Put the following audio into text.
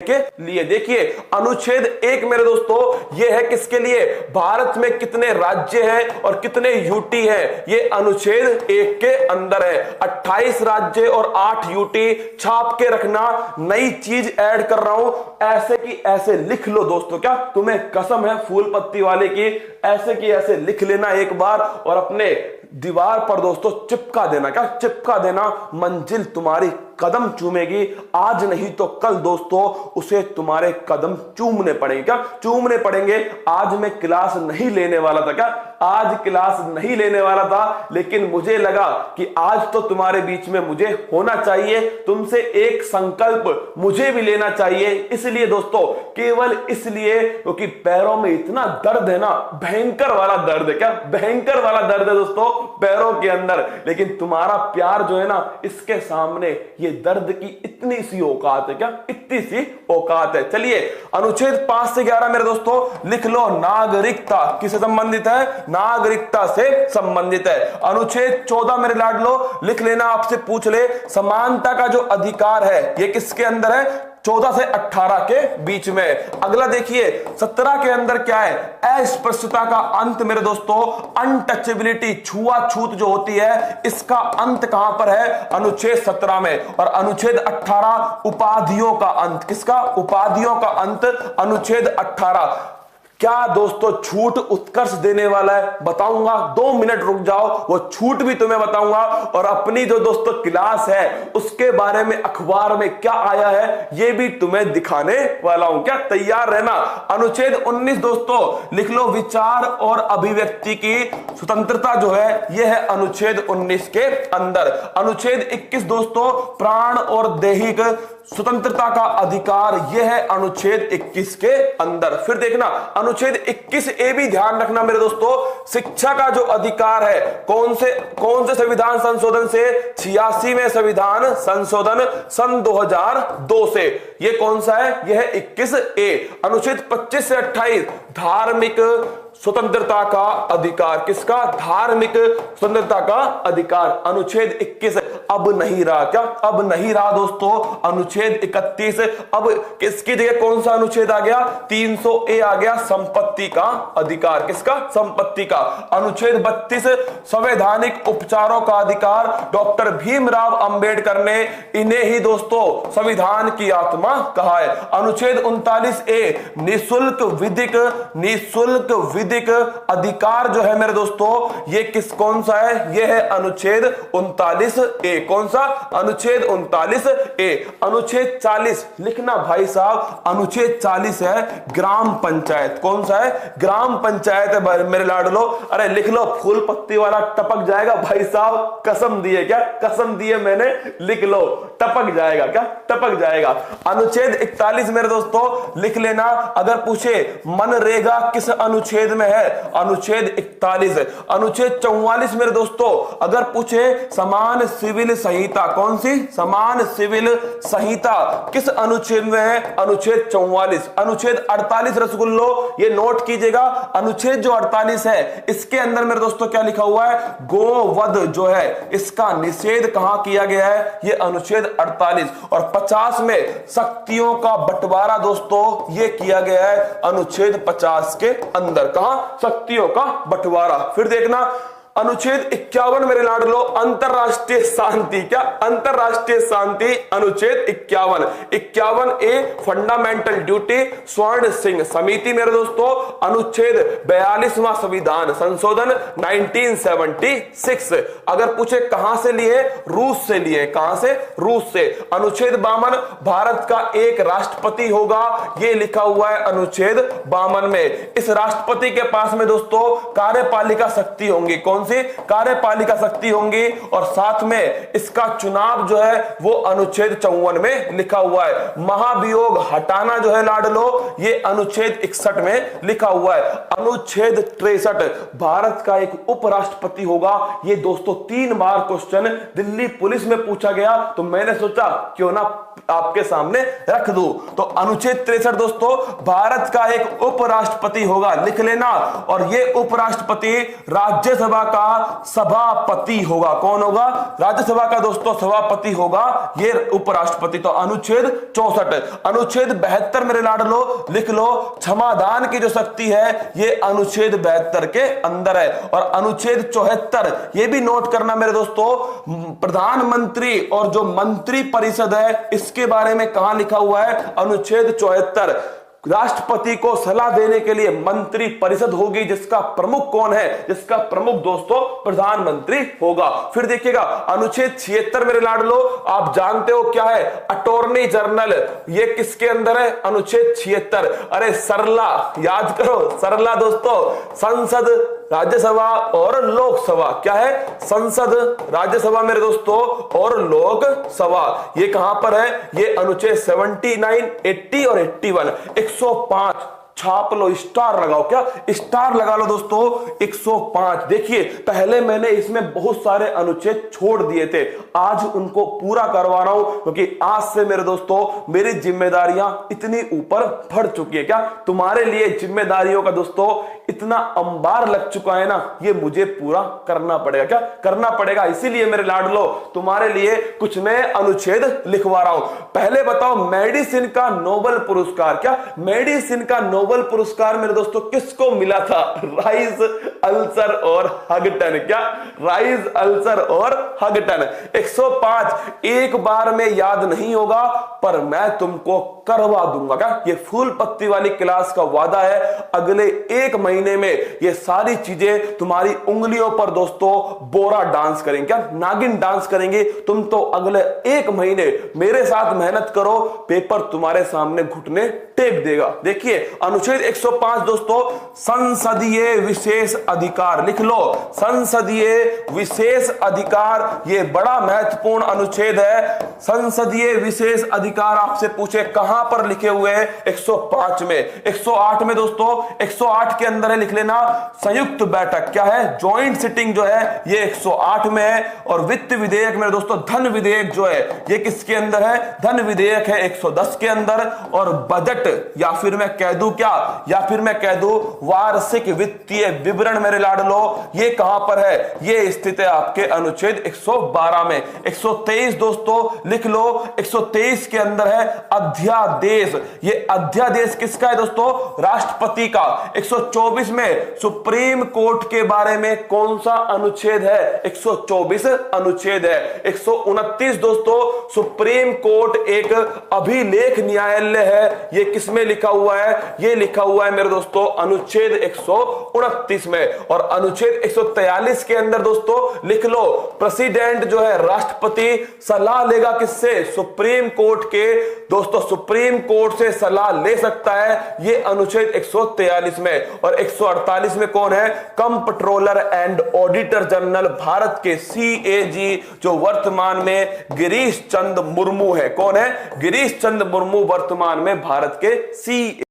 के लिए। देखिए अनुच्छेद 1 मेरे दोस्तों ये है किसके लिए, भारत में कितने राज्य हैं और कितने यूटी हैं, ये अनुच्छेद 1 के अंदर है। 28 राज्य और 8 यूटी, छाप के रखना, नई चीज ऐड कर रहा हूं, ऐसे की ऐसे लिख लो दोस्तों। क्या तुम्हें कसम है फूल पत्ती वाले की, ऐसे की ऐसे लिख लेना एक बार और अपने दीवार पर दोस्तों चिपका देना। क्या चिपका देना, मंजिल तुम्हारी कदम चूमेगी, आज नहीं तो कल दोस्तों उसे तुम्हारे कदम चूमने पड़ेंगे। क्या चूमने पड़ेंगे। आज मैं क्लास नहीं लेने वाला था, क्या आज क्लास नहीं लेने वाला था, लेकिन मुझे लगा कि आज तो तुम्हारे बीच में मुझे होना चाहिए, तुमसे एक संकल्प मुझे भी लेना चाहिए। इसलिए दोस्तों, केवल इसलिए क्योंकि पैरों में इतना दर्द है ना, भयंकर वाला दर्द है। क्या भयंकर वाला दर्द है दोस्तों पैरों के अंदर, लेकिन तुम्हारा प्यार जो है ना, इसके सामने ये दर्द की इतनी सी औकात है। क्या इतनी सी औकात है। चलिए अनुच्छेद 5 से 11 मेरे दोस्तों लिख लो, नागरिकता किससे संबंधित है, नागरिकता से संबंधित है। अनुच्छेद 14 मेरे लाडलो लिख लेना, आपसे पूछ ले, समानता का जो अधिकार है ये किसके अंदर है, 14 से 18 के बीच में। अगला देखिए 17 के अंदर क्या है, अस्पृश्यता का अंत मेरे दोस्तों, अनटचेबिलिटी, छुआछूत जो होती है, इसका अंत कहां पर है, अनुच्छेद 17 में। और अनुच्छेद 18 उपाधियों का अंत, किसका, उपाधियों का अंत, अनुच्छेद 18। क्या दोस्तों छूट उत्कर्ष देने वाला है, बताऊंगा, 2 मिनट रुक जाओ, वो छूट भी तुम्हें बताऊंगा। और अपनी जो दोस्तों क्लास है उसके बारे में अखबार में क्या आया है ये भी तुम्हें दिखाने वाला हूं। क्या तैयार रहना। अनुच्छेद 19 दोस्तों लिख लो, विचार और अभिव्यक्ति की स्वतंत्रता जो है यह है अनुच्छेद 19 के अंदर। अनुच्छेद 21 दोस्तों, प्राण और दैहिक स्वतंत्रता का अधिकार, यह है अनुच्छेद 21 के अंदर। फिर देखना अनुच्छेद 21 ए भी ध्यान रखना मेरे दोस्तों, शिक्षा का जो अधिकार है, कौन से संविधान संशोधन से, 86वें संविधान संशोधन सन 2002 से। ये कौन सा है, यह है 21 ए। अनुच्छेद 25 से 28 धार्मिक स्वतंत्रता का अधिकार, किसका, धार्मिक स्वतंत्रता का अधिकार, अनुच्छेद 21 अब नहीं रहा। क्या अब नहीं रहा दोस्तों, अनुच्छेद 31। अब किसकी जगह कौन सा अनुच्छेद आ गया, 300 ए आ गया, संपत्ति का अधिकार, किसका, संपत्ति का। अनुच्छेद 32 संवैधानिक उपचारों का अधिकार, डॉक्टर भीमराव अंबेडकर ने इन्हें ही दोस्तों संविधान की आत्मा कहा है। अनुच्छेद 39 ए निःशुल्क विधिक अधिकार जो है मेरे दोस्तों, ये कौन सा है, ये है अनुच्छेद 39 ए। कौन सा, अनुच्छेद 39 ए। अनुच्छेद 40 लिखना भाई साहब, अनुच्छेद 40 है ग्राम पंचायत। कौन सा है, ग्राम पंचायत है मेरे लाडलो। अरे लिख लो, फूल पत्ती वाला टपक जाएगा भाई साहब, कसम दी है। क्या कसम दी है मैंने, लिख लो, टपक जाएगा। क्या टपक जाएगा। अनुच्छेद 41 मेरे दोस्तों लिख लेना, अगर पूछे मनरेगा किस अनुच्छेद में है, अनुच्छेद 41। अनुच्छेद 44 मेरे दोस्तों अगर पूछे समान सिविल संहिता, कौन सी, समान सिविल संहिता किस अनुच्छेद में है, अनुच्छेद 44। अनुच्छेद 48 रसगुल्लो, ये नोट कीजिएगा, अनुच्छेद जो 48 है इसके अंदर मेरे दोस्तों क्या लिखा हुआ है, गोवध जो है इसका निषेध कहां किया गया है, ये अनुच्छेद 48। और 50 में शक्तियों का बंटवारा दोस्तों ये किया गया है अनुच्छेद 50 के अंदर। कहां, शक्तियों का बंटवारा। फिर देखना अनुच्छेद 51 मेरे लाडलो, अंतरराष्ट्रीय शांति। क्या अंतरराष्ट्रीय शांति, अनुच्छेद 51 ए फंडामेंटल ड्यूटी, स्वर्ण सिंह समिति मेरे दोस्तों। अनुच्छेद 42वां संविधान संशोधन 1976। अगर पूछे कहां से लिए, रूस से लिए। कहां से, रूस से। अनुच्छेद 52 भारत का एक राष्ट्रपति होगा, यह लिखा हुआ है अनुच्छेद 52 में। इस राष्ट्रपति के पास में दोस्तों कार्यपालिका शक्ति होंगी, कौन सी, कार्यपालिका शक्ति होंगी। और साथ में इसका चुनाव जो है वो अनुच्छेद 54 में लिखा हुआ है। महाभियोग हटाना जो है लाडलो, ये अनुच्छेद 61 में लिखा हुआ है। अनुच्छेद 63 भारत का एक उपराष्ट्रपति होगा, ये दोस्तों 3 बार क्वेश्चन दिल्ली पुलिस में पूछा गया, तो मैंने सोचा क्यों ना आपके सामने रख दूं। तो अनुच्छेद 63 दोस्तों भारत का एक उपराष्ट्रपति होगा, लिख लेना। और ये उपराष्ट्रपति राज्यसभा का का सभापति होगा। कौन होगा? राज्यसभा का दोस्तों सभापति होगा ये उपराष्ट्रपति। तो अनुच्छेद 64। अनुच्छेद 72 मेरे लाडलो लिख लो, क्षमादान की जो शक्ति है ये अनुच्छेद 72 के अंदर है। और अनुच्छेद 74 ये भी नोट करना मेरे दोस्तों, प्रधानमंत्री और जो मंत्री परिषद है इसके बारे में कहां लिखा हुआ है? अनुच्छेद 74। राष्ट्रपति को सलाह देने के लिए मंत्री परिषद होगी, जिसका प्रमुख कौन है? जिसका प्रमुख दोस्तों प्रधानमंत्री होगा। फिर देखिएगा अनुच्छेद 76 मेरे लाडलो, आप जानते हो क्या है? Attorney general. ये किसके अंदर है? अनुच्छेद 76। अरे सरला, याद करो सरला दोस्तों, संसद, राज्यसभा और लोकसभा। क्या है? संसद, राज्यसभा मेरे दोस्तों और लोकसभा। ये कहां पर है? ये अनुच्छेद 79, 80 और 81। 105 छाप लो, स्टार लगाओ। क्या? स्टार लगा लो दोस्तों। 105। देखिए पहले मैंने इसमें बहुत सारे अनुच्छेद छोड़ दिए थे, आज उनको पूरा करवा रहा हूं, क्योंकि आज से मेरे दोस्तों मेरी जिम्मेदारियां इतनी ऊपर बढ़ चुकी है। क्या तुम्हारे लिए जिम्मेदारियों का दोस्तों इतना अंबार लग चुका है ना, ये मुझे पूरा करना पड़ेगा। क्या करना पड़ेगा? इसीलिए मेरे लाडलो तुम्हारे लिए कुछ नए अनुच्छेद लिखवा रहा हूं। पहले बताओ, मेडिसिन का नोबेल पुरस्कार, क्या मेडिसिन का नोबेल पुरस्कार मेरे दोस्तों किसको मिला था? राइस, अल्सर और हगटन। क्या? राइस, अल्सर और हगटन। 105 एक बार में याद नहीं होगा, पर मैं तुमको करवा दूंगा। क्या? ये फूल पत्ती वाली क्लास का वादा है, अगले 1 महीने में ये सारी चीजें तुम्हारी उंगलियों पर दोस्तों बोरा डांस करेंगे। क्या? नागिन डांस करेंगे। तुम तो अगले 1 महीने मेरे साथ मेहनत करो, पेपर तुम्हारे सामने घुटने टेक देगा। देखिए अनुच्छेद 105 दोस्तों, संसदीय विशेष अधिकार। लिख लो, संसदीय विशेष अधिकार। ये बड़ा महत्वपूर्ण अनुच्छेद है। संसदीय विशेष अधिकार आपसे पूछे कहां पर लिखे हुए हैं? 105 में। 108 में दोस्तों, 108 के अंदर है, लिख लेना संयुक्त बैठक। क्या है? ज्वाइंट सिटिंग जो है ये 108 में है। और वित्त विधेयक में दोस्तों, धन विधेयक जो है ये किसके अंदर है? धन विधेयक है 110 के अंदर। और बजट, या फिर मैं कह दूं क्या, या फिर मैं कह दूं वार्षिक वित्तीय विवरण मेरे लाडलो, ये कहां पर है? ये स्थित है आपके अनुच्छेद 112 में। 123 दोस्तों लिख लो, 123 के अंदर है अध्यादेश। ये अध्यादेश किसका है दोस्तों? राष्ट्रपति का। 124 में सुप्रीम कोर्ट के बारे में कौन सा अनुच्छेद है? 124 अनुच्छेद है। 129 दोस्तों, सुप्रीम कोर्ट एक अभिलेख न्यायालय है। ये किसमें लिखा हुआ है? ये लिखा हुआ है मेरे दोस्तों अनुच्छेद 129 में। और अनुच्छेद 143 के अंदर दोस्तों लिख लो, प्रेसिडेंट जो है राष्ट्रपति सलाह लेगा किससे? सुप्रीम कोर्ट के। दोस्तों सुप्रीम कोर्ट से सलाह ले सकता है, ये अनुच्छेद 143 में। और 148 में कौन है? Comptroller and auditor general Bharat के CAG, जो वर्तमान में गिरीश चंद्र मुर्मू है। कौन है? गिरीश चंद्र मुर्मू वर्तमान में भारत के CAG